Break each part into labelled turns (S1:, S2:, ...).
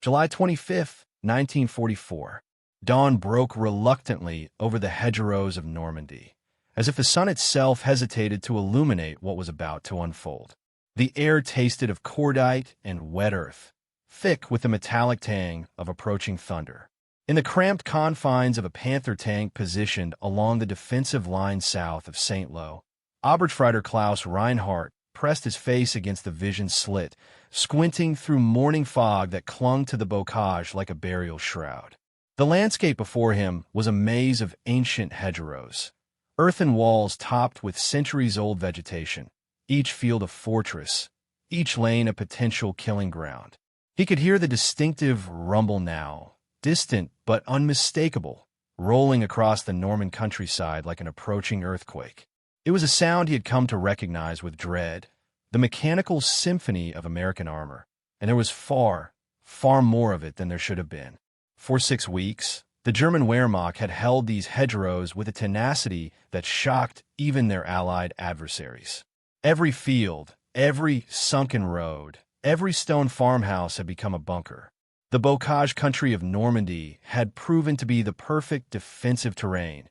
S1: July 25th, 1944. Dawn broke reluctantly over the hedgerows of Normandy, as if the sun itself hesitated to illuminate what was about to unfold. The air tasted of cordite and wet earth, thick with the metallic tang of approaching thunder. In the cramped confines of a Panther tank positioned along the defensive line south of St. Lo, Oberstfreiter Klaus Reinhardt pressed his face against the vision slit, squinting through morning fog that clung to the bocage like a burial shroud. The landscape before him was a maze of ancient hedgerows, earthen walls topped with centuries-old vegetation, each field a fortress, each lane a potential killing ground. He could hear the distinctive rumble now, distant but unmistakable, rolling across the Norman countryside like an approaching earthquake. It was a sound he had come to recognize with dread, the mechanical symphony of American armor, and there was far, far more of it than there should have been. For 6 weeks, the German Wehrmacht had held these hedgerows with a tenacity that shocked even their Allied adversaries. Every field, every sunken road, every stone farmhouse had become a bunker. The bocage country of Normandy had proven to be the perfect defensive terrain,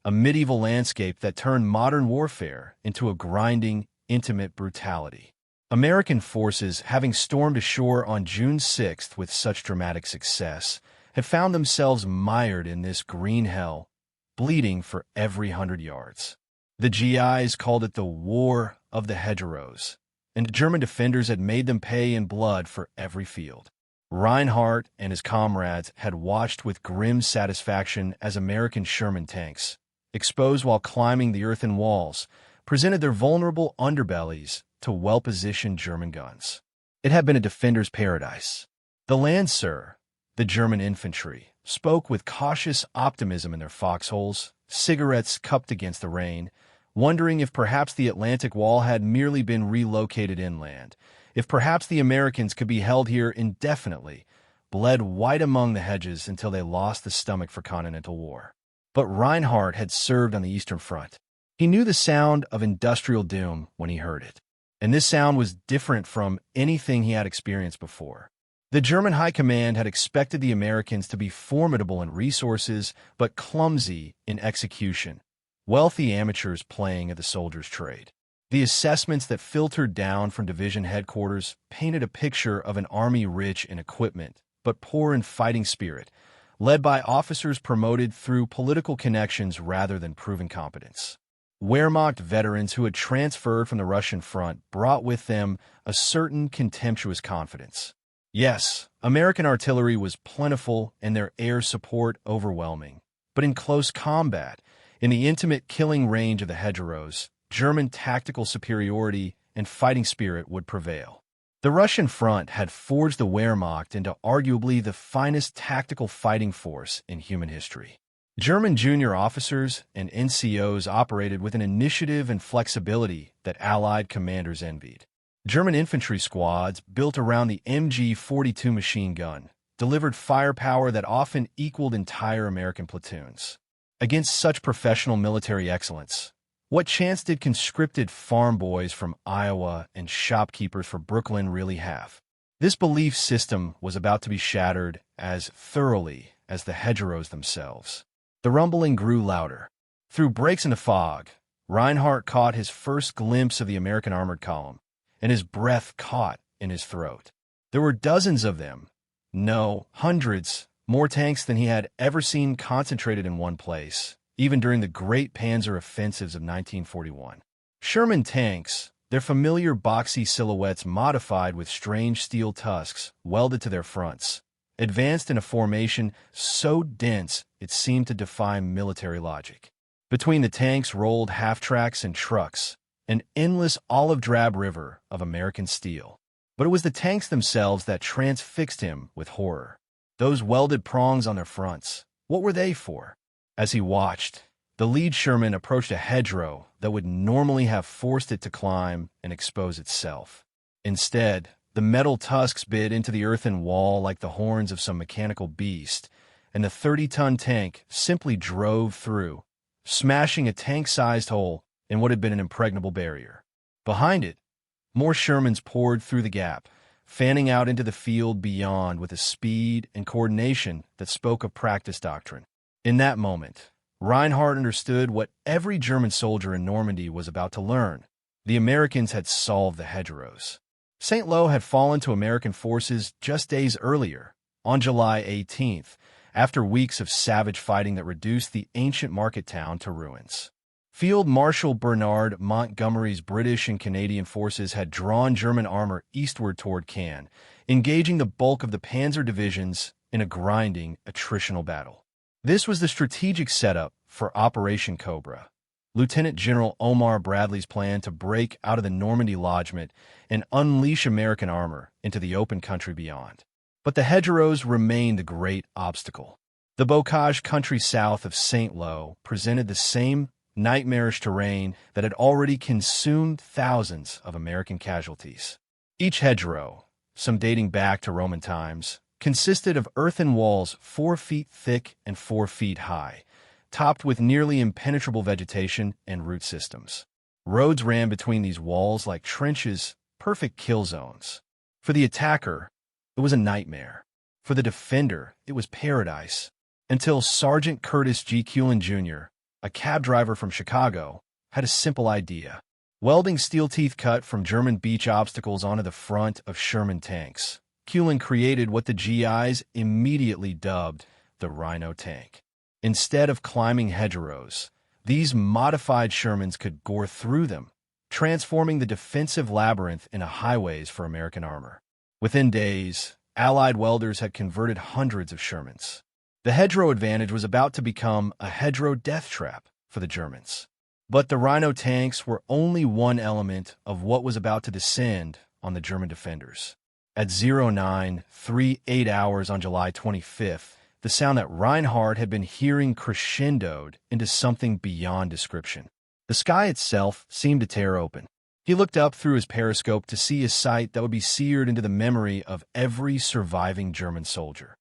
S1: a medieval landscape that turned modern warfare into a grinding, intimate brutality. American forces, having stormed ashore on June 6th with such dramatic success, had found themselves mired in this green hell, bleeding for every 100 yards. The GIs called it the War of the Hedgerows, and German defenders had made them pay in blood for every field. Reinhardt and his comrades had watched with grim satisfaction as American Sherman tanks, exposed while climbing the earthen walls, presented their vulnerable underbellies to well-positioned German guns. It had been a defender's paradise. The Landser, the German infantry, spoke with cautious optimism in their foxholes, cigarettes cupped against the rain, wondering if perhaps the Atlantic Wall had merely been relocated inland, if perhaps the Americans could be held here indefinitely, bled white among the hedges until they lost the stomach for continental war. But Reinhardt had served on the Eastern Front. He knew the sound of industrial doom when he heard it, and this sound was different from anything he had experienced before. The German High Command had expected the Americans to be formidable in resources but clumsy in execution, wealthy amateurs playing at the soldier's trade. The assessments that filtered down from division headquarters painted a picture of an army rich in equipment but poor in fighting spirit, led by officers promoted through political connections rather than proven competence. Wehrmacht veterans who had transferred from the Russian front brought with them a certain contemptuous confidence. Yes, American artillery was plentiful and their air support overwhelming, but in close combat, in the intimate killing range of the hedgerows, German tactical superiority and fighting spirit would prevail. The Russian front had forged the Wehrmacht into arguably the finest tactical fighting force in human history. German junior officers and NCOs operated with an initiative and flexibility that Allied commanders envied. German infantry squads, built around the MG-42 machine gun, delivered firepower that often equaled entire American platoons. Against such professional military excellence, what chance did conscripted farm boys from Iowa and shopkeepers from Brooklyn really have? This belief system was about to be shattered as thoroughly as the hedgerows themselves. The rumbling grew louder. Through breaks in the fog, Reinhardt caught his first glimpse of the American armored column, and his breath caught in his throat. There were dozens of them. No, hundreds, more tanks than he had ever seen concentrated in one place, even during the great Panzer offensives of 1941. Sherman tanks, their familiar boxy silhouettes modified with strange steel tusks welded to their fronts, advanced in a formation so dense it seemed to defy military logic. Between the tanks rolled half-tracks and trucks, an endless olive-drab river of American steel. But it was the tanks themselves that transfixed him with horror. Those welded prongs on their fronts, what were they for? As he watched, the lead Sherman approached a hedgerow that would normally have forced it to climb and expose itself. Instead, the metal tusks bit into the earthen wall like the horns of some mechanical beast, and the 30-ton tank simply drove through, smashing a tank-sized hole in what had been an impregnable barrier. Behind it, more Shermans poured through the gap, fanning out into the field beyond with a speed and coordination that spoke of practice doctrine. In that moment, Reinhardt understood what every German soldier in Normandy was about to learn. The Americans had solved the hedgerows. St. Lo had fallen to American forces just days earlier, on July 18th, after weeks of savage fighting that reduced the ancient market town to ruins. Field Marshal Bernard Montgomery's British and Canadian forces had drawn German armor eastward toward Caen, engaging the bulk of the Panzer divisions in a grinding, attritional battle. This was the strategic setup for Operation Cobra, Lieutenant General Omar Bradley's plan to break out of the Normandy lodgment and unleash American armor into the open country beyond. But the hedgerows remained the great obstacle. The bocage country south of St. Lo presented the same nightmarish terrain that had already consumed thousands of American casualties. Each hedgerow, some dating back to Roman times, consisted of earthen walls 4 feet thick and 4 feet high, topped with nearly impenetrable vegetation and root systems. Roads ran between these walls like trenches, perfect kill zones. For the attacker, it was a nightmare. For the defender, it was paradise. Until Sergeant Curtis G. Cullen, Jr., a cab driver from Chicago, had a simple idea: welding steel teeth cut from German beach obstacles onto the front of Sherman tanks. Cullen created what the GIs immediately dubbed the Rhino tank. Instead of climbing hedgerows, these modified Shermans could gore through them, transforming the defensive labyrinth into highways for American armor. Within days, Allied welders had converted hundreds of Shermans. The hedgerow advantage was about to become a hedgerow death trap for the Germans. But the Rhino tanks were only one element of what was about to descend on the German defenders. At 0938 hours on July 25th, the sound that Reinhardt had been hearing crescendoed into something beyond description. The sky itself seemed to tear open. He looked up through his periscope to see a sight that would be seared into the memory of every surviving German soldier.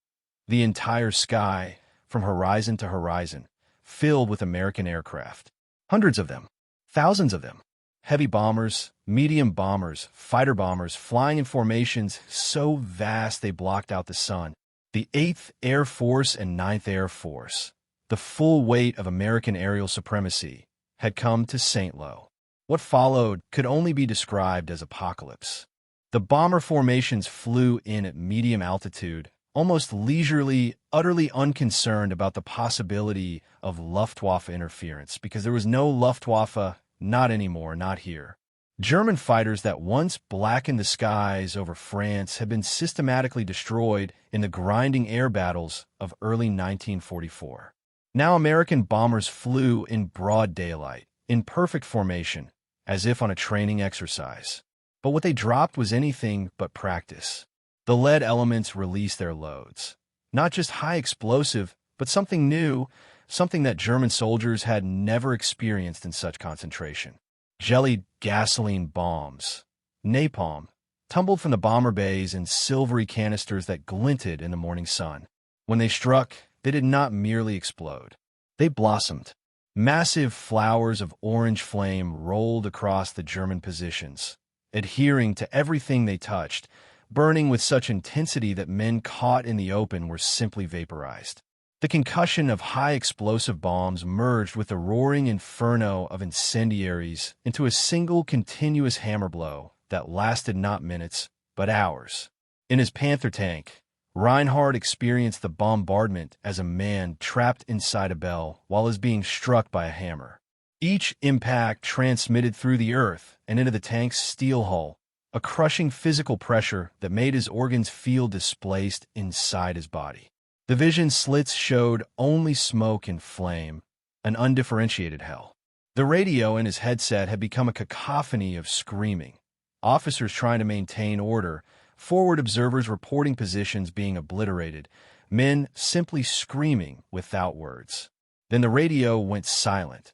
S1: The entire sky, from horizon to horizon, filled with American aircraft. Hundreds of them, thousands of them. Heavy bombers, medium bombers, fighter bombers, flying in formations so vast they blocked out the sun. The 8th Air Force and 9th Air Force, the full weight of American aerial supremacy, had come to St. Lo. What followed could only be described as apocalypse. The bomber formations flew in at medium altitude, almost leisurely, utterly unconcerned about the possibility of Luftwaffe interference, because there was no Luftwaffe, not anymore, not here. German fighters that once blackened the skies over France had been systematically destroyed in the grinding air battles of early 1944. Now American bombers flew in broad daylight, in perfect formation, as if on a training exercise. But what they dropped was anything but practice. The lead elements released their loads. Not just high explosive, but something new, something that German soldiers had never experienced in such concentration. Jellied gasoline bombs, napalm, tumbled from the bomber bays in silvery canisters that glinted in the morning sun. When they struck, they did not merely explode. They blossomed. Massive flowers of orange flame rolled across the German positions, adhering to everything they touched, burning with such intensity that men caught in the open were simply vaporized. The concussion of high explosive bombs merged with the roaring inferno of incendiaries into a single continuous hammer blow that lasted not minutes, but hours. In his Panther tank, Reinhardt experienced the bombardment as a man trapped inside a bell while is being struck by a hammer. Each impact transmitted through the earth and into the tank's steel hull, a crushing physical pressure that made his organs feel displaced inside his body. The vision slits showed only smoke and flame, an undifferentiated hell. The radio in his headset had become a cacophony of screaming, officers trying to maintain order, forward observers reporting positions being obliterated, men simply screaming without words. Then the radio went silent,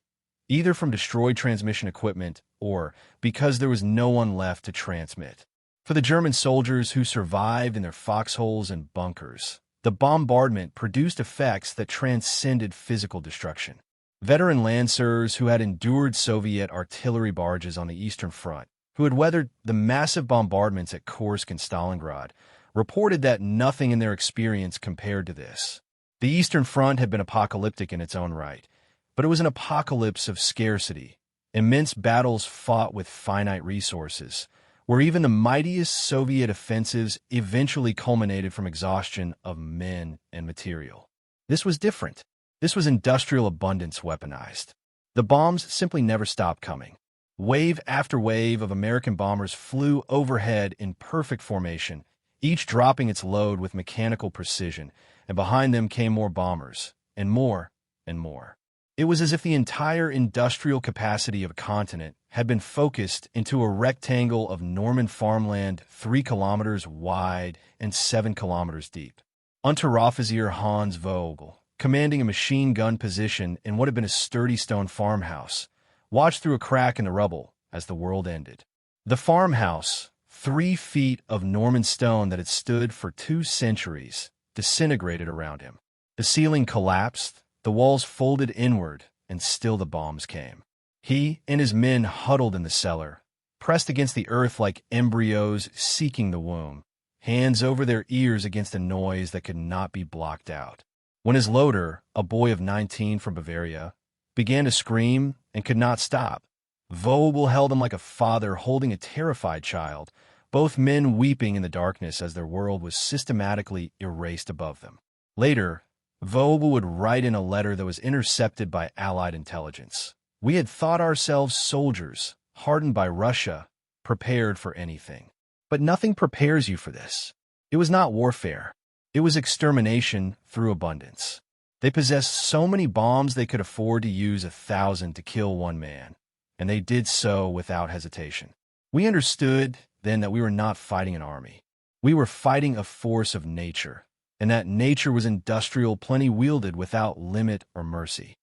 S1: either from destroyed transmission equipment or because there was no one left to transmit. For the German soldiers who survived in their foxholes and bunkers, the bombardment produced effects that transcended physical destruction. Veteran Lancers who had endured Soviet artillery barrages on the Eastern Front, who had weathered the massive bombardments at Kursk and Stalingrad, reported that nothing in their experience compared to this. The Eastern Front had been apocalyptic in its own right, but it was an apocalypse of scarcity, immense battles fought with finite resources, where even the mightiest Soviet offensives eventually culminated from exhaustion of men and material. This was different. This was industrial abundance weaponized. The bombs simply never stopped coming. Wave after wave of American bombers flew overhead in perfect formation, each dropping its load with mechanical precision, and behind them came more bombers, and more, and more. It was as if the entire industrial capacity of a continent had been focused into a rectangle of Norman farmland 3 kilometers wide and 7 kilometers deep. Unteroffizier Hans Vogel, commanding a machine gun position in what had been a sturdy stone farmhouse, watched through a crack in the rubble as the world ended. The farmhouse, 3 feet of Norman stone that had stood for 2 centuries, disintegrated around him. The ceiling collapsed, the walls folded inward, and still the bombs came. He and his men huddled in the cellar, pressed against the earth like embryos seeking the womb, hands over their ears against a noise that could not be blocked out. When his loader, a boy of 19 from Bavaria, began to scream and could not stop, Vogel held him like a father holding a terrified child, both men weeping in the darkness as their world was systematically erased above them. Later, Vogel would write in a letter that was intercepted by Allied intelligence. We had thought ourselves soldiers, hardened by Russia, prepared for anything. But nothing prepares you for this. It was not warfare. It was extermination through abundance. They possessed so many bombs they could afford to use 1,000 to kill one man, and they did so without hesitation. We understood then that we were not fighting an army. We were fighting a force of nature, and that nature was industrial, plenty wielded without limit or mercy.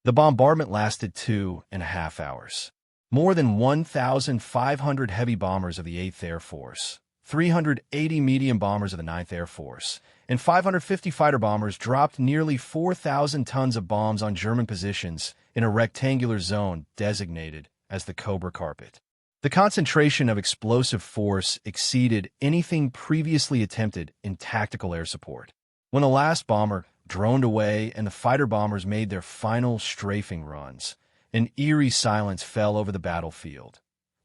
S1: The bombardment lasted 2.5 hours. More than 1,500 heavy bombers of the 8th Air Force, 380 medium bombers of the 9th Air Force, and 550 fighter bombers dropped nearly 4,000 tons of bombs on German positions in a rectangular zone designated as the Cobra Carpet. The concentration of explosive force exceeded anything previously attempted in tactical air support. When the last bomber droned away and the fighter bombers made their final strafing runs, an eerie silence fell over the battlefield.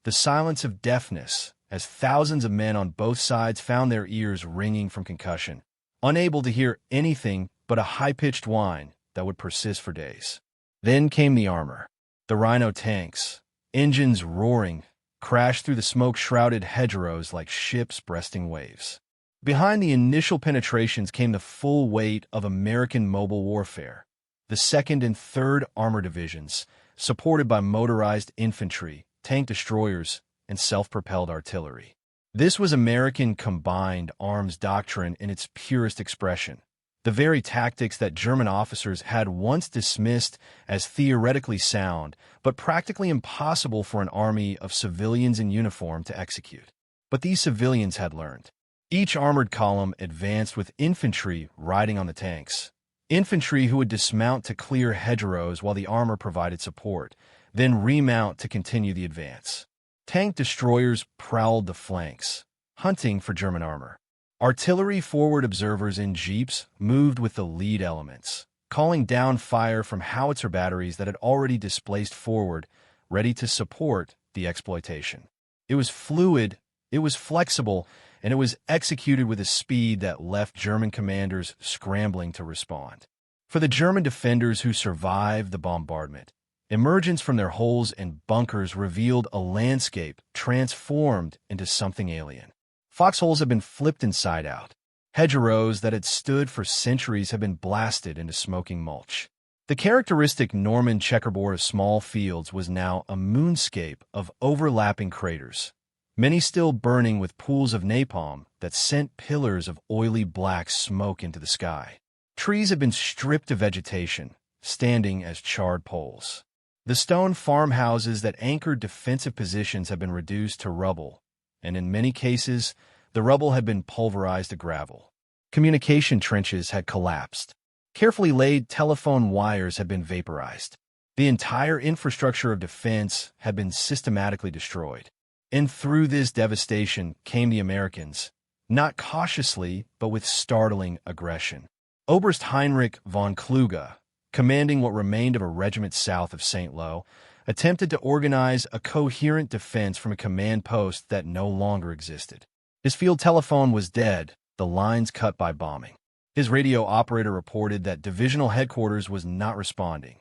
S1: The silence of deafness, as thousands of men on both sides found their ears ringing from concussion, unable to hear anything but a high-pitched whine that would persist for days. Then came the armor. The Rhino tanks, engines roaring, crashed through the smoke-shrouded hedgerows like ships breasting waves. Behind the initial penetrations came the full weight of American mobile warfare. The 2nd and 3rd Armor Divisions, supported by motorized infantry, tank destroyers, and self-propelled artillery. This was American combined arms doctrine in its purest expression. The very tactics that German officers had once dismissed as theoretically sound, but practically impossible for an army of civilians in uniform to execute. But these civilians had learned. Each armored column advanced with infantry riding on the tanks. Infantry who would dismount to clear hedgerows while the armor provided support, then remount to continue the advance. Tank destroyers prowled the flanks, hunting for German armor. Artillery forward observers in jeeps moved with the lead elements, calling down fire from howitzer batteries that had already displaced forward, ready to support the exploitation. It was fluid, it was flexible, and it was executed with a speed that left German commanders scrambling to respond. For the German defenders who survived the bombardment, emergence from their holes and bunkers revealed a landscape transformed into something alien. Foxholes had been flipped inside out. Hedgerows that had stood for centuries had been blasted into smoking mulch. The characteristic Norman checkerboard of small fields was now a moonscape of overlapping craters, many still burning with pools of napalm that sent pillars of oily black smoke into the sky. Trees had been stripped of vegetation, standing as charred poles. The stone farmhouses that anchored defensive positions had been reduced to rubble, and in many cases, the rubble had been pulverized to gravel. Communication trenches had collapsed. Carefully laid telephone wires had been vaporized. The entire infrastructure of defense had been systematically destroyed. And through this devastation came the Americans, not cautiously, but with startling aggression. Oberst Heinrich von Kluge, commanding what remained of a regiment south of St. Lo, attempted to organize a coherent defense from a command post that no longer existed. His field telephone was dead, the lines cut by bombing. His radio operator reported that divisional headquarters was not responding.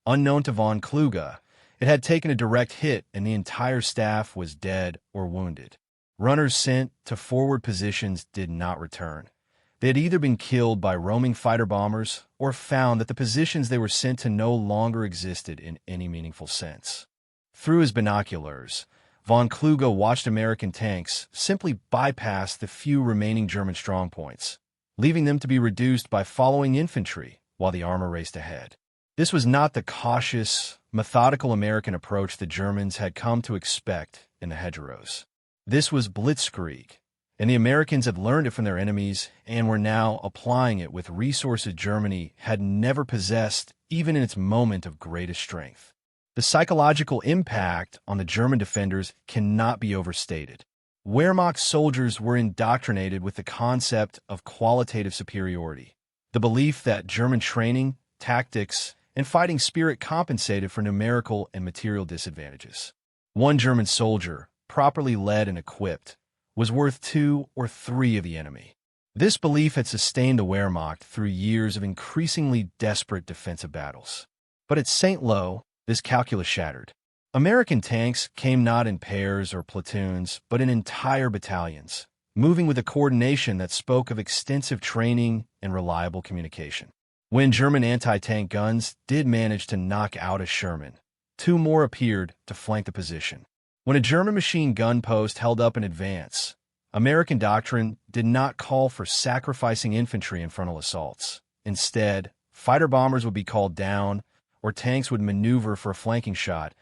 S1: Unknown to von Kluge, it had taken a direct hit and the entire staff was dead or wounded. Runners sent to forward positions did not return. They had either been killed by roaming fighter bombers or found that the positions they were sent to no longer existed in any meaningful sense. Through his binoculars, von Kluge watched American tanks simply bypass the few remaining German strongpoints, leaving them to be reduced by following infantry while the armor raced ahead. This was not the cautious, methodical American approach the Germans had come to expect in the hedgerows. This was blitzkrieg, and the Americans had learned it from their enemies and were now applying it with resources Germany had never possessed even in its moment of greatest strength. The psychological impact on the German defenders cannot be overstated. Wehrmacht soldiers were indoctrinated with the concept of qualitative superiority, the belief that German training, tactics, and fighting spirit compensated for numerical and material disadvantages. One German soldier, properly led and equipped, was worth 2 or 3 of the enemy. This belief had sustained the Wehrmacht through years of increasingly desperate defensive battles. But at St. Lo, this calculus shattered. American tanks came not in pairs or platoons, but in entire battalions, moving with a coordination that spoke of extensive training and reliable communication. When German anti-tank guns did manage to knock out a Sherman, 2 more appeared to flank the position. When a German machine gun post held up in advance, American doctrine did not call for sacrificing infantry in frontal assaults. Instead, fighter bombers would be called down, or tanks would maneuver for a flanking shot,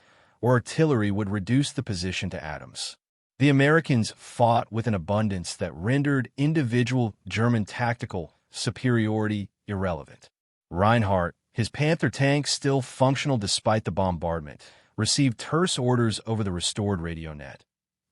S1: or artillery would reduce the position to atoms. The Americans fought with an abundance that rendered individual German tactical superiority irrelevant. Reinhardt, his Panther tank still functional despite the bombardment, received terse orders over the restored radio net.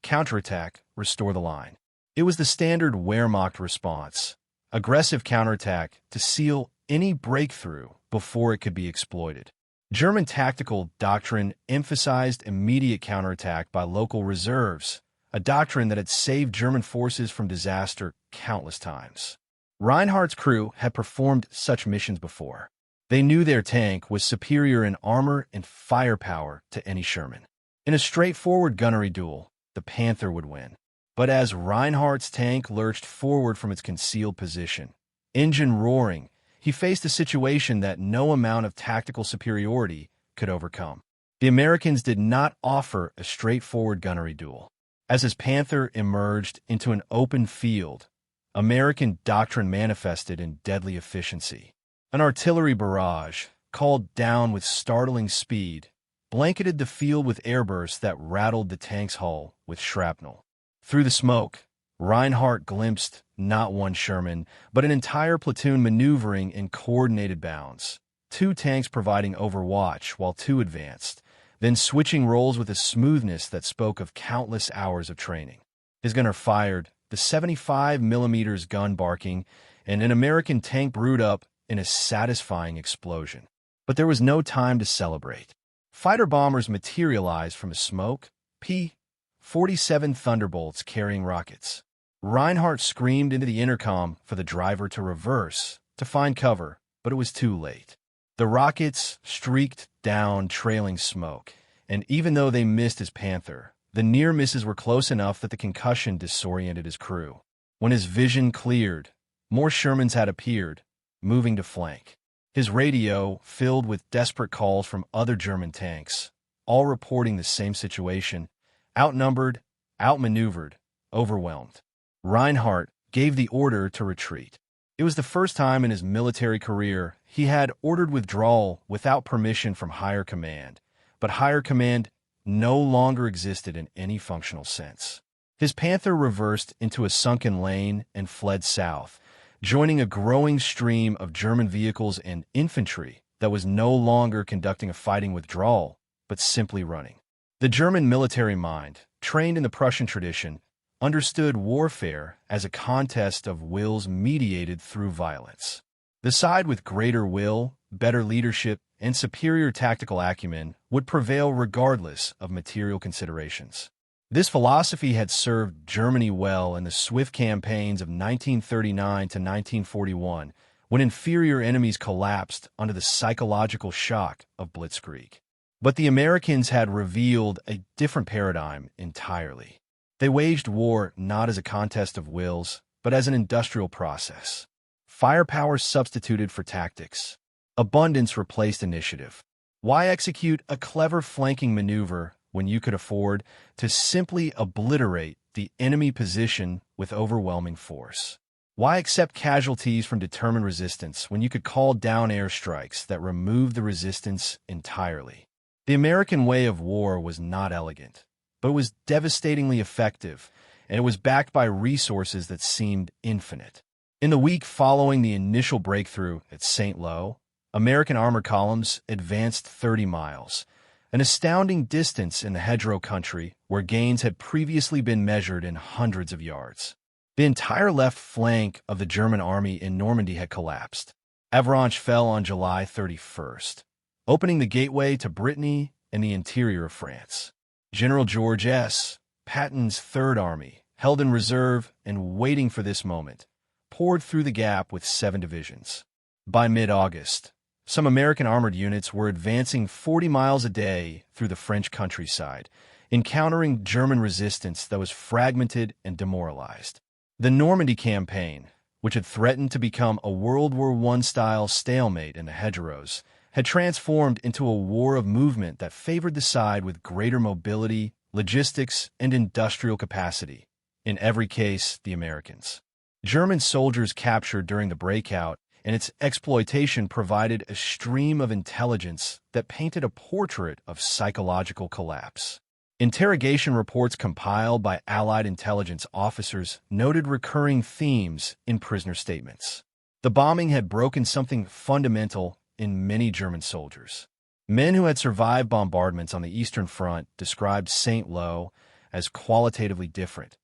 S1: Counterattack, restore the line. It was the standard Wehrmacht response, aggressive counterattack to seal any breakthrough before it could be exploited. German tactical doctrine emphasized immediate counterattack by local reserves, a doctrine that had saved German forces from disaster countless times. Reinhardt's crew had performed such missions before. They knew their tank was superior in armor and firepower to any Sherman. In a straightforward gunnery duel, the Panther would win. But as Reinhardt's tank lurched forward from its concealed position, engine roaring, he faced a situation that no amount of tactical superiority could overcome. The Americans did not offer a straightforward gunnery duel. As his Panther emerged into an open field, American doctrine manifested in deadly efficiency. An artillery barrage, called down with startling speed, blanketed the field with airbursts that rattled the tank's hull with shrapnel. Through the smoke, Reinhardt glimpsed not one Sherman, but an entire platoon maneuvering in coordinated bounds, 2 tanks providing overwatch while 2 advanced, then switching roles with a smoothness that spoke of countless hours of training. His gunner fired, the 75mm gun barking, and an American tank brewed up in a satisfying explosion. But there was no time to celebrate. Fighter bombers materialized from the smoke, P-47 Thunderbolts carrying rockets. Reinhardt screamed into the intercom for the driver to reverse, to find cover, but it was too late. The rockets streaked down trailing smoke, and even though they missed his Panther, the near misses were close enough that the concussion disoriented his crew. When his vision cleared, more Shermans had appeared, moving to flank. His radio filled with desperate calls from other German tanks, all reporting the same situation, outnumbered, outmaneuvered, overwhelmed. Reinhardt gave the order to retreat. It was the first time in his military career he had ordered withdrawal without permission from higher command, but higher command no longer existed in any functional sense. His Panther reversed into a sunken lane and fled south, joining a growing stream of German vehicles and infantry that was no longer conducting a fighting withdrawal, but simply running. The German military mind, trained in the Prussian tradition, understood warfare as a contest of wills mediated through violence. The side with greater will, better leadership, and superior tactical acumen would prevail regardless of material considerations. This philosophy had served Germany well in the swift campaigns of 1939 to 1941, when inferior enemies collapsed under the psychological shock of Blitzkrieg. But the Americans had revealed a different paradigm entirely. They waged war not as a contest of wills, but as an industrial process. Firepower substituted for tactics. Abundance replaced initiative. Why execute a clever flanking maneuver when you could afford to simply obliterate the enemy position with overwhelming force? Why accept casualties from determined resistance when you could call down airstrikes that removed the resistance entirely? The American way of war was not elegant, but it was devastatingly effective, and it was backed by resources that seemed infinite. In the week following the initial breakthrough at St. Lo, American armored columns advanced 30 miles, an astounding distance in the hedgerow country where gains had previously been measured in hundreds of yards. The entire left flank of the German army in Normandy had collapsed. Avranches fell on July 31st, opening the gateway to Brittany and the interior of France. General George S. Patton's Third Army, held in reserve and waiting for this moment, poured through the gap with 7 divisions. By mid-August, some American armored units were advancing 40 miles a day through the French countryside, encountering German resistance that was fragmented and demoralized. The Normandy campaign, which had threatened to become a World War I-style stalemate in the hedgerows, had transformed into a war of movement that favored the side with greater mobility, logistics, and industrial capacity. In every case, the Americans. German soldiers captured during the breakout and its exploitation provided a stream of intelligence that painted a portrait of psychological collapse. Interrogation reports compiled by Allied intelligence officers noted recurring themes in prisoner statements. The bombing had broken something fundamental in many German soldiers. Men who had survived bombardments on the Eastern Front described St. Lo as qualitatively different,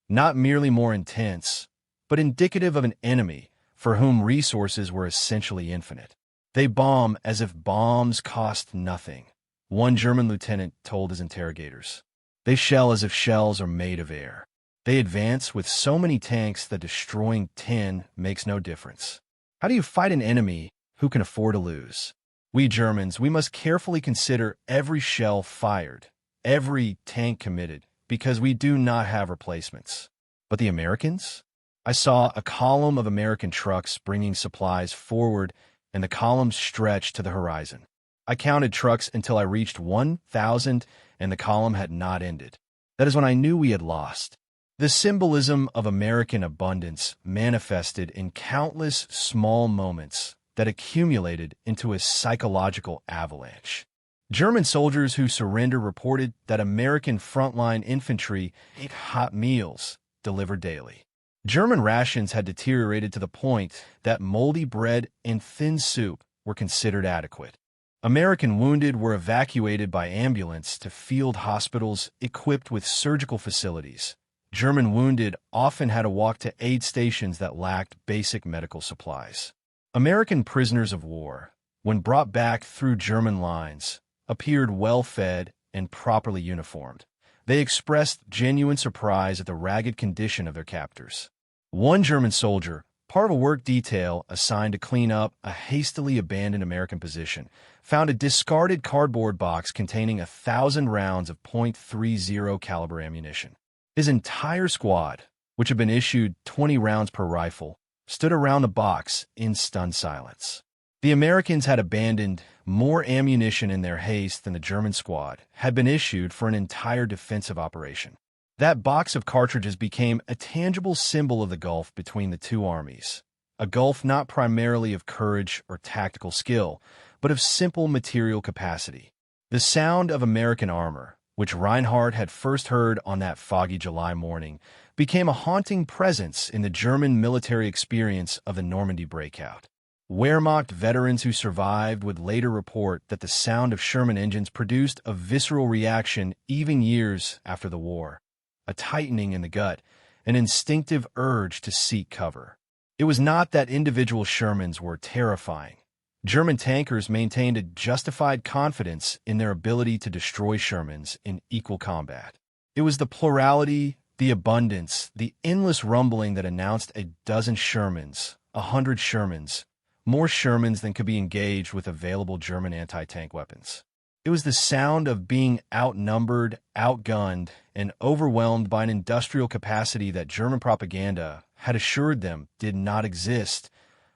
S1: not merely more intense, but indicative of an enemy for whom resources were essentially infinite. They bomb as if bombs cost nothing, one German lieutenant told his interrogators. They shell as if shells are made of air. They advance with so many tanks that destroying 10 makes no difference. How do you fight an enemy who can afford to lose? We Germans, we must carefully consider every shell fired, every tank committed, because we do not have replacements. But the Americans? I saw a column of American trucks bringing supplies forward, and the column stretched to the horizon. I counted trucks until I reached 1,000, and the column had not ended. That is when I knew we had lost. The symbolism of American abundance manifested in countless small moments that accumulated into a psychological avalanche. German soldiers who surrendered reported that American frontline infantry ate hot meals delivered daily. German rations had deteriorated to the point that moldy bread and thin soup were considered adequate. American wounded were evacuated by ambulance to field hospitals equipped with surgical facilities. German wounded often had to walk to aid stations that lacked basic medical supplies. American prisoners of war, when brought back through German lines, appeared well-fed and properly uniformed. They expressed genuine surprise at the ragged condition of their captors. One German soldier, part of a work detail assigned to clean up a hastily abandoned American position, found a discarded cardboard box containing 1,000 rounds of .30 caliber ammunition. His entire squad, which had been issued 20 rounds per rifle, stood around the box in stunned silence. The Americans had abandoned more ammunition in their haste than the German squad had been issued for an entire defensive operation. That box of cartridges became a tangible symbol of the gulf between the two armies, a gulf not primarily of courage or tactical skill, but of simple material capacity. The sound of American armor, which Reinhardt had first heard on that foggy July morning, became a haunting presence in the German military experience of the Normandy breakout. Wehrmacht veterans who survived would later report that the sound of Sherman engines produced a visceral reaction even years after the war, a tightening in the gut, an instinctive urge to seek cover. It was not that individual Shermans were terrifying. German tankers maintained a justified confidence in their ability to destroy Shermans in equal combat. It was the plurality, the abundance, the endless rumbling that announced a dozen Shermans, 100 Shermans, more Shermans than could be engaged with available German anti-tank weapons. It was the sound of being outnumbered, outgunned, and overwhelmed by an industrial capacity that German propaganda had assured them did not exist,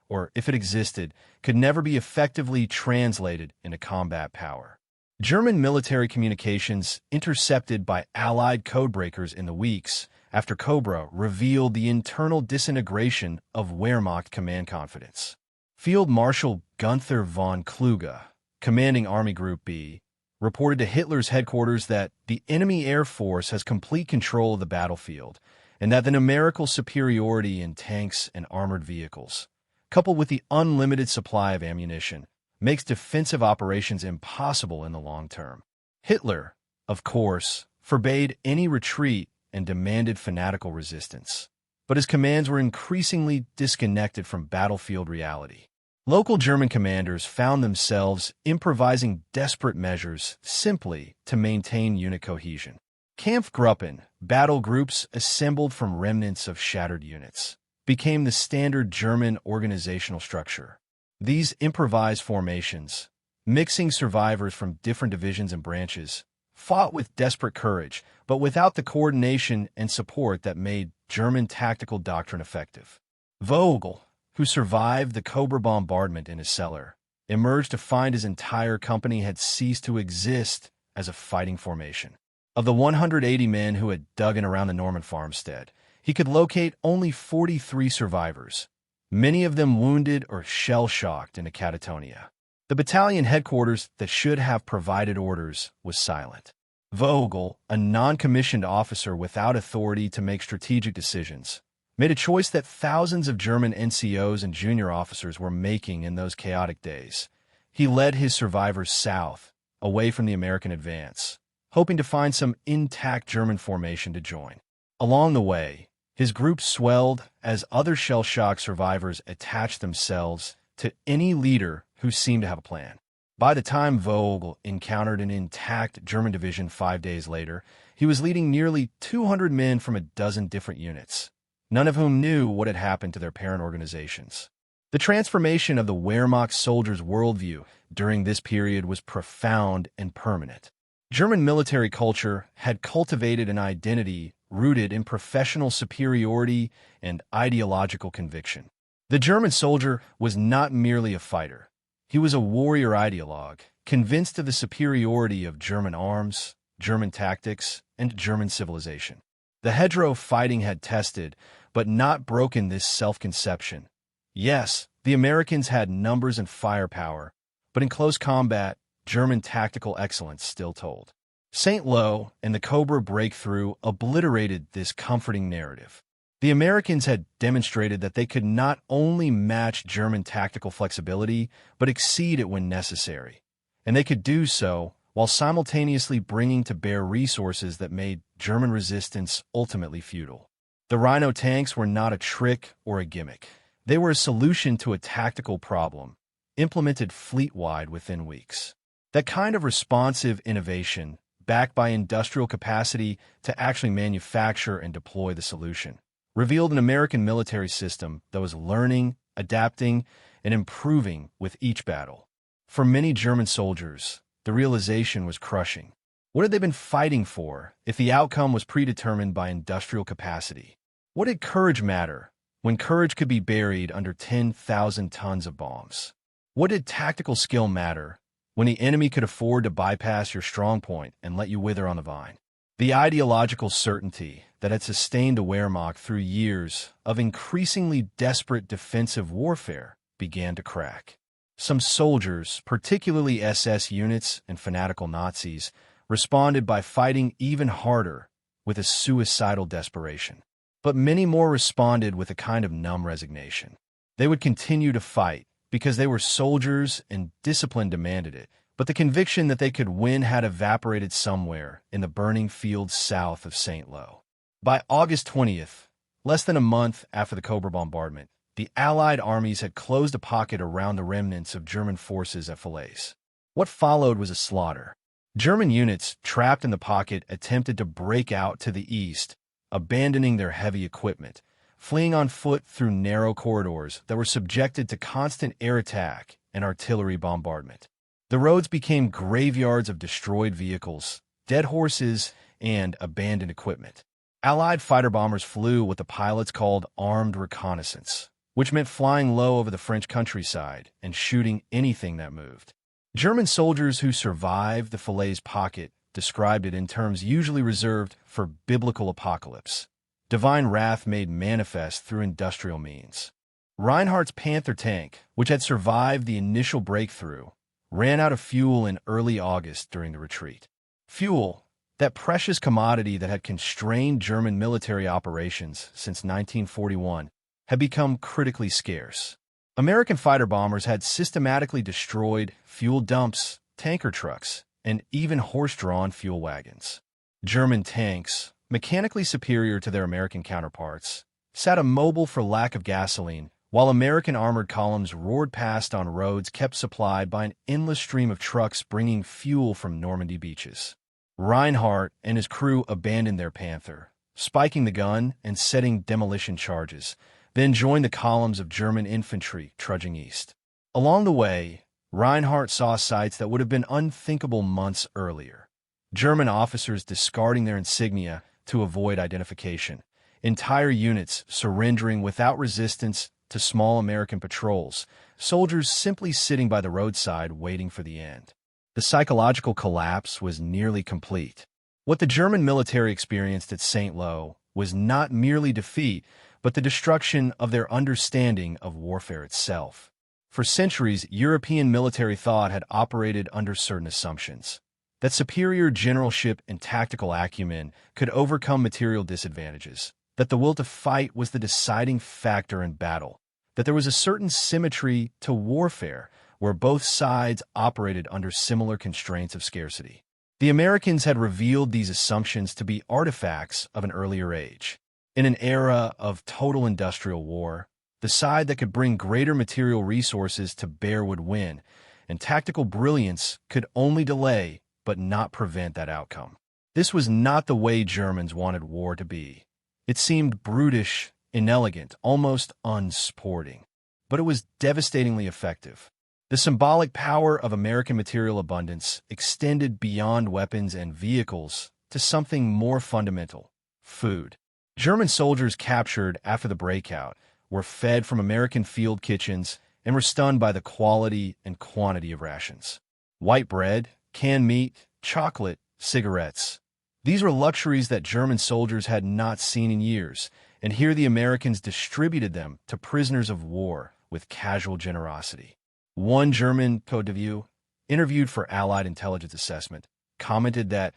S1: or if it existed, could never be effectively translated into combat power. German military communications intercepted by Allied codebreakers in the weeks after Cobra revealed the internal disintegration of Wehrmacht command confidence. Field Marshal Gunther von Kluge, commanding Army Group B, reported to Hitler's headquarters that the enemy air force has complete control of the battlefield and that the numerical superiority in tanks and armored vehicles, coupled with the unlimited supply of ammunition, makes defensive operations impossible in the long term. Hitler, of course, forbade any retreat and demanded fanatical resistance, but his commands were increasingly disconnected from battlefield reality. Local German commanders found themselves improvising desperate measures simply to maintain unit cohesion. Kampfgruppen, battle groups assembled from remnants of shattered units, became the standard German organizational structure. These improvised formations, mixing survivors from different divisions and branches, fought with desperate courage, but without the coordination and support that made German tactical doctrine effective. Vogel, who survived the Cobra bombardment in his cellar, emerged to find his entire company had ceased to exist as a fighting formation. Of the 180 men who had dug in around the Norman farmstead, he could locate only 43 survivors, many of them wounded or shell-shocked in a catatonia. The battalion headquarters that should have provided orders was silent. Vogel, a non-commissioned officer without authority to make strategic decisions, made a choice that thousands of German NCOs and junior officers were making in those chaotic days. He led his survivors south, away from the American advance, hoping to find some intact German formation to join. Along the way, his group swelled as other shell-shock survivors attached themselves to any leader who seemed to have a plan. By the time Vogel encountered an intact German division 5 days later, he was leading nearly 200 men from a dozen different units, none of whom knew what had happened to their parent organizations. The transformation of the Wehrmacht soldiers' worldview during this period was profound and permanent. German military culture had cultivated an identity rooted in professional superiority and ideological conviction. The German soldier was not merely a fighter. He was a warrior ideologue, convinced of the superiority of German arms, German tactics, and German civilization. The hedgerow fighting had tested, but not broken this self-conception. Yes, the Americans had numbers and firepower, but in close combat, German tactical excellence still told. St. Lo and the Cobra breakthrough obliterated this comforting narrative. The Americans had demonstrated that they could not only match German tactical flexibility, but exceed it when necessary. And they could do so while simultaneously bringing to bear resources that made German resistance ultimately futile. The Rhino tanks were not a trick or a gimmick. They were a solution to a tactical problem, implemented fleet-wide within weeks. That kind of responsive innovation, backed by industrial capacity to actually manufacture and deploy the solution, revealed an American military system that was learning, adapting, and improving with each battle. For many German soldiers, the realization was crushing. What had they been fighting for if the outcome was predetermined by industrial capacity? What did courage matter when courage could be buried under 10,000 tons of bombs? What did tactical skill matter when the enemy could afford to bypass your strong point and let you wither on the vine? The ideological certainty that had sustained the Wehrmacht through years of increasingly desperate defensive warfare began to crack. Some soldiers, particularly SS units and fanatical Nazis, responded by fighting even harder with a suicidal desperation. But many more responded with a kind of numb resignation. They would continue to fight because they were soldiers and discipline demanded it, but the conviction that they could win had evaporated somewhere in the burning fields south of St. Lo. By August 20th, less than a month after the Cobra bombardment, the Allied armies had closed a pocket around the remnants of German forces at Falaise. What followed was a slaughter. German units trapped in the pocket attempted to break out to the east, abandoning their heavy equipment, fleeing on foot through narrow corridors that were subjected to constant air attack and artillery bombardment. The roads became graveyards of destroyed vehicles, dead horses, and abandoned equipment. Allied fighter bombers flew what the pilots called armed reconnaissance, which meant flying low over the French countryside and shooting anything that moved. German soldiers who survived the Falaise pocket described it in terms usually reserved for biblical apocalypse, divine wrath made manifest through industrial means. Reinhardt's Panther tank, which had survived the initial breakthrough, ran out of fuel in early August during the retreat. Fuel, that precious commodity that had constrained German military operations since 1941, had become critically scarce. American fighter bombers had systematically destroyed fuel dumps, tanker trucks, and even horse-drawn fuel wagons. German tanks, mechanically superior to their American counterparts, sat immobile for lack of gasoline, while American armored columns roared past on roads kept supplied by an endless stream of trucks bringing fuel from Normandy beaches. Reinhardt and his crew abandoned their Panther, spiking the gun and setting demolition charges, then joined the columns of German infantry trudging east. Along the way, Reinhardt saw sights that would have been unthinkable months earlier. German officers discarding their insignia to avoid identification, entire units surrendering without resistance to small American patrols, soldiers simply sitting by the roadside waiting for the end. The psychological collapse was nearly complete. What the German military experienced at St. Lo was not merely defeat, but the destruction of their understanding of warfare itself. For centuries, European military thought had operated under certain assumptions. That superior generalship and tactical acumen could overcome material disadvantages, that the will to fight was the deciding factor in battle, that there was a certain symmetry to warfare where both sides operated under similar constraints of scarcity. The Americans had revealed these assumptions to be artifacts of an earlier age. In an era of total industrial war, the side that could bring greater material resources to bear would win, and tactical brilliance could only delay but not prevent that outcome. This was not the way Germans wanted war to be. It seemed brutish, inelegant, almost unsporting, but it was devastatingly effective. The symbolic power of American material abundance extended beyond weapons and vehicles to something more fundamental: food. German soldiers captured after the breakout were fed from American field kitchens and were stunned by the quality and quantity of rations. White bread, canned meat, chocolate, cigarettes. These were luxuries that German soldiers had not seen in years, and here the Americans distributed them to prisoners of war with casual generosity. One German code de vue, interviewed for Allied intelligence assessment, commented that,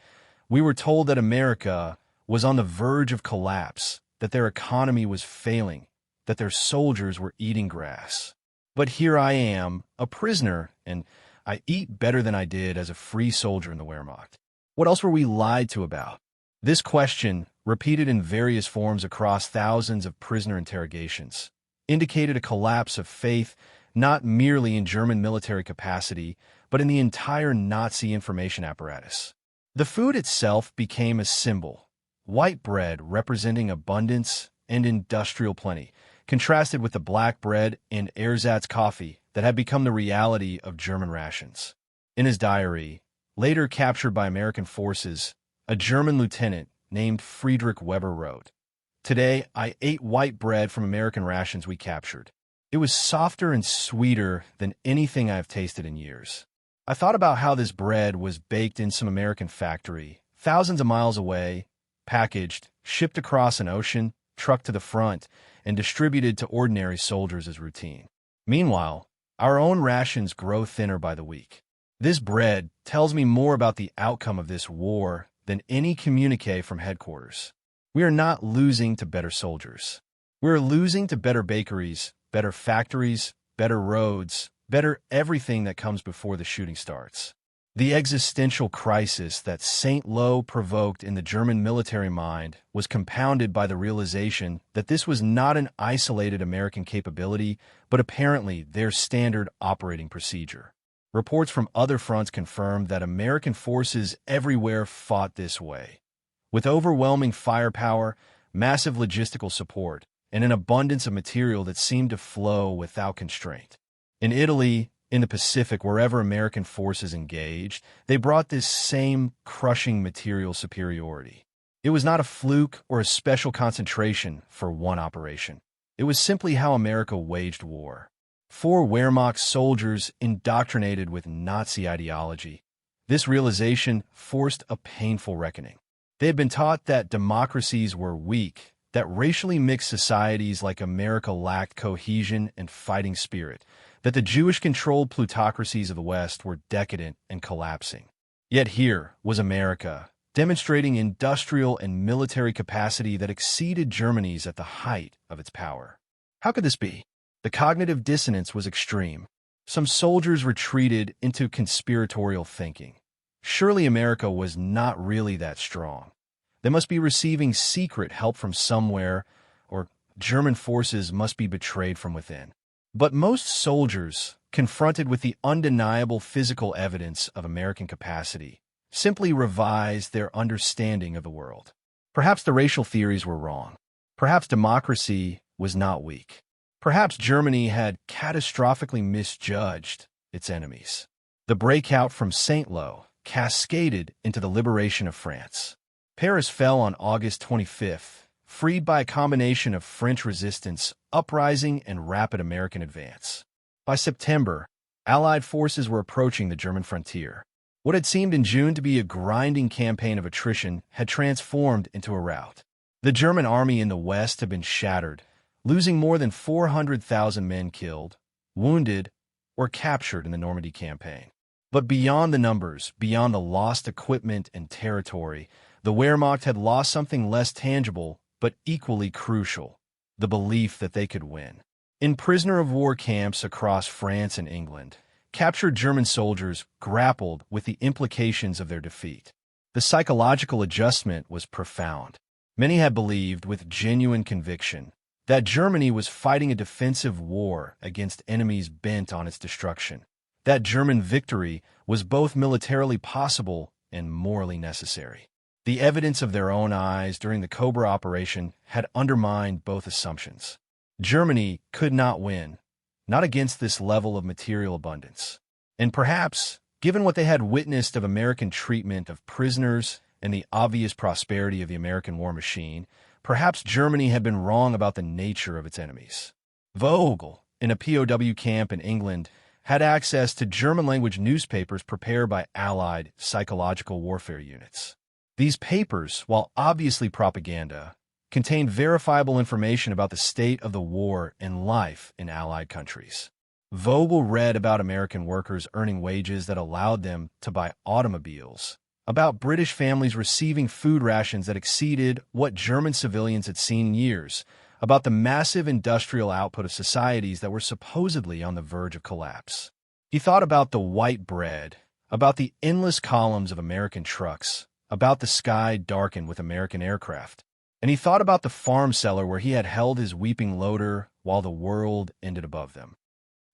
S1: "We were told that America was on the verge of collapse, that their economy was failing, that their soldiers were eating grass. But here I am, a prisoner, and I eat better than I did as a free soldier in the Wehrmacht. What else were we lied to about?" This question, repeated in various forms across thousands of prisoner interrogations, indicated a collapse of faith not merely in German military capacity, but in the entire Nazi information apparatus. The food itself became a symbol: white bread representing abundance and industrial plenty, contrasted with the black bread and ersatz coffee that had become the reality of German rations. In his diary, later captured by American forces, a German lieutenant named Friedrich Weber wrote, "Today I ate white bread from American rations we captured. It was softer and sweeter than anything I have tasted in years. I thought about how this bread was baked in some American factory, thousands of miles away, packaged, shipped across an ocean, trucked to the front, and distributed to ordinary soldiers as routine. Meanwhile, our own rations grow thinner by the week. This bread tells me more about the outcome of this war than any communique from headquarters. We are not losing to better soldiers. We are losing to better bakeries, better factories, better roads, better everything that comes before the shooting starts. The existential crisis that Saint-Lô provoked in the German military mind was compounded by the realization that this was not an isolated American capability, but apparently their standard operating procedure. Reports from other fronts confirmed that American forces everywhere fought this way. With overwhelming firepower, massive logistical support, and an abundance of material that seemed to flow without constraint. In Italy, in the Pacific, wherever American forces engaged, they brought this same crushing material superiority. It was not a fluke or a special concentration for one operation. It was simply how America waged war. For Wehrmacht soldiers indoctrinated with Nazi ideology, this realization forced a painful reckoning. They had been taught that democracies were weak, that racially mixed societies like America lacked cohesion and fighting spirit, that the Jewish-controlled plutocracies of the West were decadent and collapsing. Yet here was America, demonstrating industrial and military capacity that exceeded Germany's at the height of its power. How could this be? The cognitive dissonance was extreme. Some soldiers retreated into conspiratorial thinking. Surely America was not really that strong. They must be receiving secret help from somewhere, or German forces must be betrayed from within. But most soldiers, confronted with the undeniable physical evidence of American capacity, simply revised their understanding of the world. Perhaps the racial theories were wrong. Perhaps democracy was not weak. Perhaps Germany had catastrophically misjudged its enemies. The breakout from Saint-Lô cascaded into the liberation of France. Paris fell on August 25th, freed by a combination of French resistance, uprising, and rapid American advance. By September, Allied forces were approaching the German frontier. What had seemed in June to be a grinding campaign of attrition had transformed into a rout. The German army in the West had been shattered, losing more than 400,000 men killed, wounded, or captured in the Normandy campaign. But beyond the numbers, beyond the lost equipment and territory, the Wehrmacht had lost something less tangible but equally crucial: the belief that they could win. In prisoner-of-war camps across France and England, captured German soldiers grappled with the implications of their defeat. The psychological adjustment was profound. Many had believed, with genuine conviction, that Germany was fighting a defensive war against enemies bent on its destruction. That German victory was both militarily possible and morally necessary. The evidence of their own eyes during the Cobra operation had undermined both assumptions. Germany could not win, not against this level of material abundance. And perhaps, given what they had witnessed of American treatment of prisoners and the obvious prosperity of the American war machine, perhaps Germany had been wrong about the nature of its enemies. Vogel, in a POW camp in England, had access to German-language newspapers prepared by Allied psychological warfare units. These papers, while obviously propaganda, contained verifiable information about the state of the war and life in Allied countries. Vogel read about American workers earning wages that allowed them to buy automobiles, about British families receiving food rations that exceeded what German civilians had seen in years, about the massive industrial output of societies that were supposedly on the verge of collapse. He thought about the white bread, about the endless columns of American trucks, about the sky darkened with American aircraft. And he thought about the farm cellar where he had held his weeping loader while the world ended above them.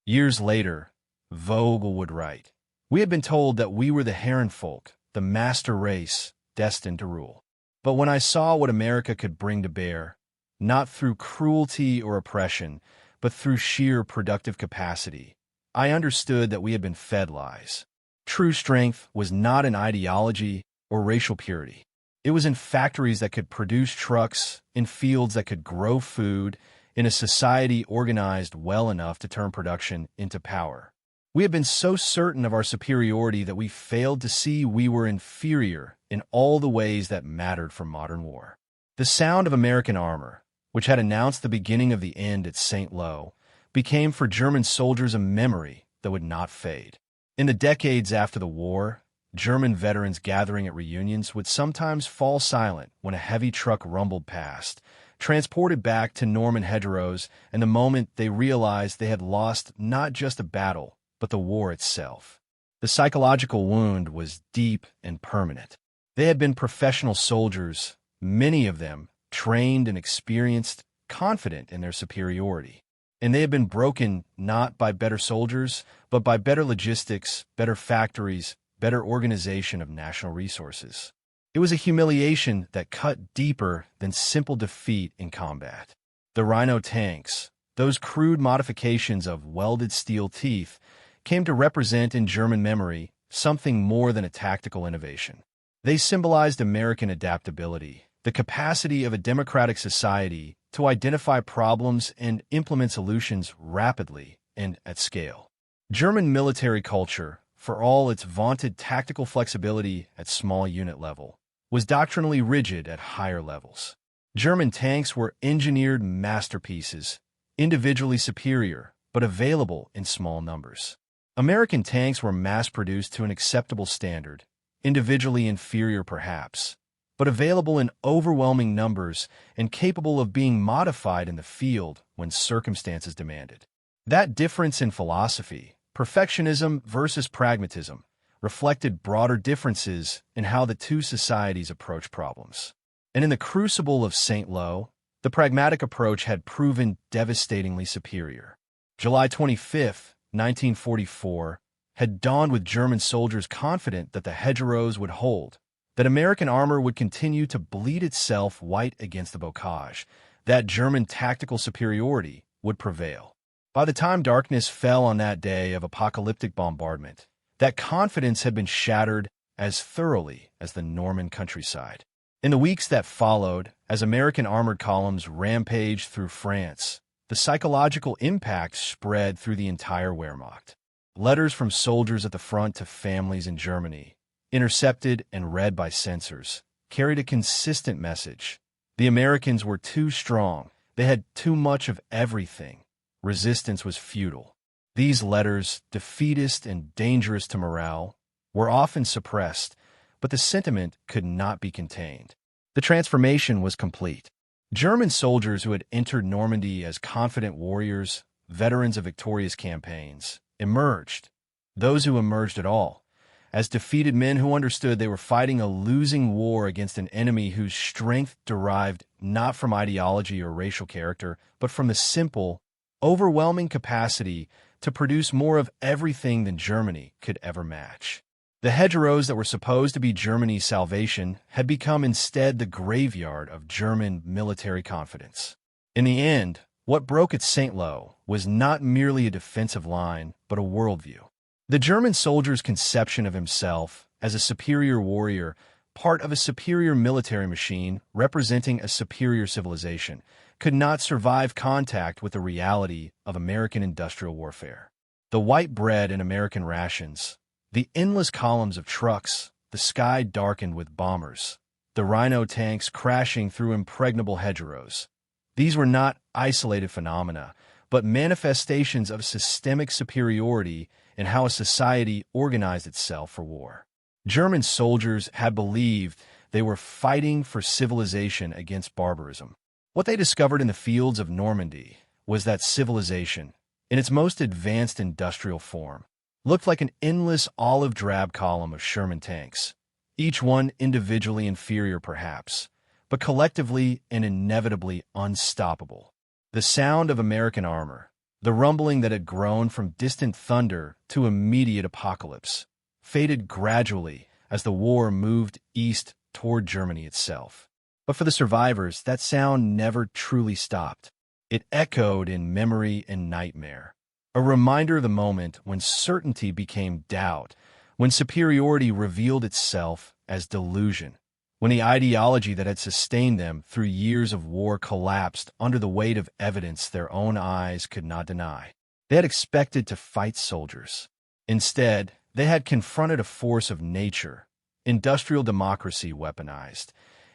S1: Years later, Vogel would write, "We had been told that we were the Herrenvolk, the master race, destined to rule. But when I saw what America could bring to bear, not through cruelty or oppression, but through sheer productive capacity, I understood that we had been fed lies. True strength was not in ideology or racial purity. It was in factories that could produce trucks, in fields that could grow food, in a society organized well enough to turn production into power. We had been so certain of our superiority that we failed to see we were inferior in all the ways that mattered for modern war." The sound of American armor, which had announced the beginning of the end at Saint-Lô, became for German soldiers a memory that would not fade. In the decades after the war, German veterans gathering at reunions would sometimes fall silent when a heavy truck rumbled past, transported back to Norman hedgerows, and the moment they realized they had lost not just a battle, but the war itself. The psychological wound was deep and permanent. They had been professional soldiers, many of them trained and experienced, confident in their superiority. And they had been broken not by better soldiers, but by better logistics, better factories, better organization of national resources. It was a humiliation that cut deeper than simple defeat in combat. The Rhino tanks, those crude modifications of welded steel teeth, came to represent in German memory something more than a tactical innovation. They symbolized American adaptability, the capacity of a democratic society to identify problems and implement solutions rapidly and at scale. German military culture, for all its vaunted tactical flexibility at small unit level, was doctrinally rigid at higher levels. German tanks were engineered masterpieces, individually superior, but available in small numbers. American tanks were mass-produced to an acceptable standard, individually inferior perhaps, but available in overwhelming numbers and capable of being modified in the field when circumstances demanded. That difference in philosophy, perfectionism versus pragmatism, reflected broader differences in how the two societies approach problems. And in the crucible of St. Lo, the pragmatic approach had proven devastatingly superior. July 25, 1944, had dawned with German soldiers confident that the hedgerows would hold, that American armor would continue to bleed itself white against the bocage, that German tactical superiority would prevail. By the time darkness fell on that day of apocalyptic bombardment, that confidence had been shattered as thoroughly as the Norman countryside. In the weeks that followed, as American armored columns rampaged through France, the psychological impact spread through the entire Wehrmacht. Letters from soldiers at the front to families in Germany, intercepted and read by censors, carried a consistent message. The Americans were too strong. They had too much of everything. Resistance was futile. These letters, defeatist and dangerous to morale, were often suppressed, but the sentiment could not be contained. The transformation was complete. German soldiers who had entered Normandy as confident warriors, veterans of victorious campaigns, emerged, those who emerged at all, as defeated men who understood they were fighting a losing war against an enemy whose strength derived not from ideology or racial character, but from the simple, overwhelming capacity to produce more of everything than Germany could ever match. The hedgerows that were supposed to be Germany's salvation had become instead the graveyard of German military confidence. In the end, what broke at St. Lo was not merely a defensive line, but a worldview. The German soldier's conception of himself as a superior warrior, part of a superior military machine representing a superior civilization, could not survive contact with the reality of American industrial warfare. The white bread in American rations, the endless columns of trucks, the sky darkened with bombers, the Rhino tanks crashing through impregnable hedgerows. These were not isolated phenomena, but manifestations of systemic superiority in how a society organized itself for war. German soldiers had believed they were fighting for civilization against barbarism. What they discovered in the fields of Normandy was that civilization, in its most advanced industrial form, looked like an endless olive-drab column of Sherman tanks, each one individually inferior perhaps, but collectively and inevitably unstoppable. The sound of American armor, the rumbling that had grown from distant thunder to immediate apocalypse, faded gradually as the war moved east toward Germany itself. But for the survivors, that sound never truly stopped. It echoed in memory and nightmare, a reminder of the moment when certainty became doubt, when superiority revealed itself as delusion, when the ideology that had sustained them through years of war collapsed under the weight of evidence their own eyes could not deny. They had expected to fight soldiers. Instead, they had confronted a force of nature, industrial democracy weaponized,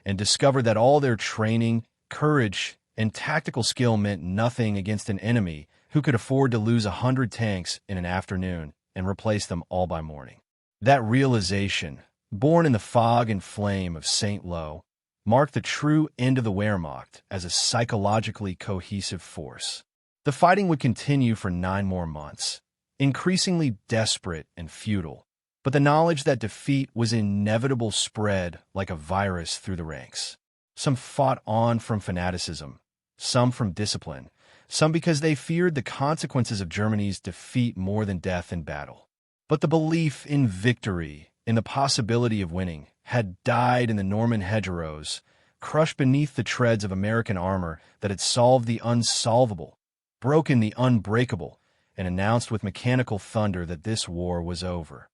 S1: and discovered that all their training, courage, and tactical skill meant nothing against an enemy who could afford to lose 100 tanks in an afternoon and replace them all by morning. That realization, born in the fog and flame of St. Lo, marked the true end of the Wehrmacht as a psychologically cohesive force. The fighting would continue for 9 more months, increasingly desperate and futile, but the knowledge that defeat was inevitable spread like a virus through the ranks. Some fought on from fanaticism, some from discipline, some because they feared the consequences of Germany's defeat more than death in battle. But the belief in victory, in the possibility of winning, had died in the Norman hedgerows, crushed beneath the treads of American armor that had solved the unsolvable, broken the unbreakable, and announced with mechanical thunder that this war was over.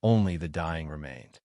S1: Only the dying remained.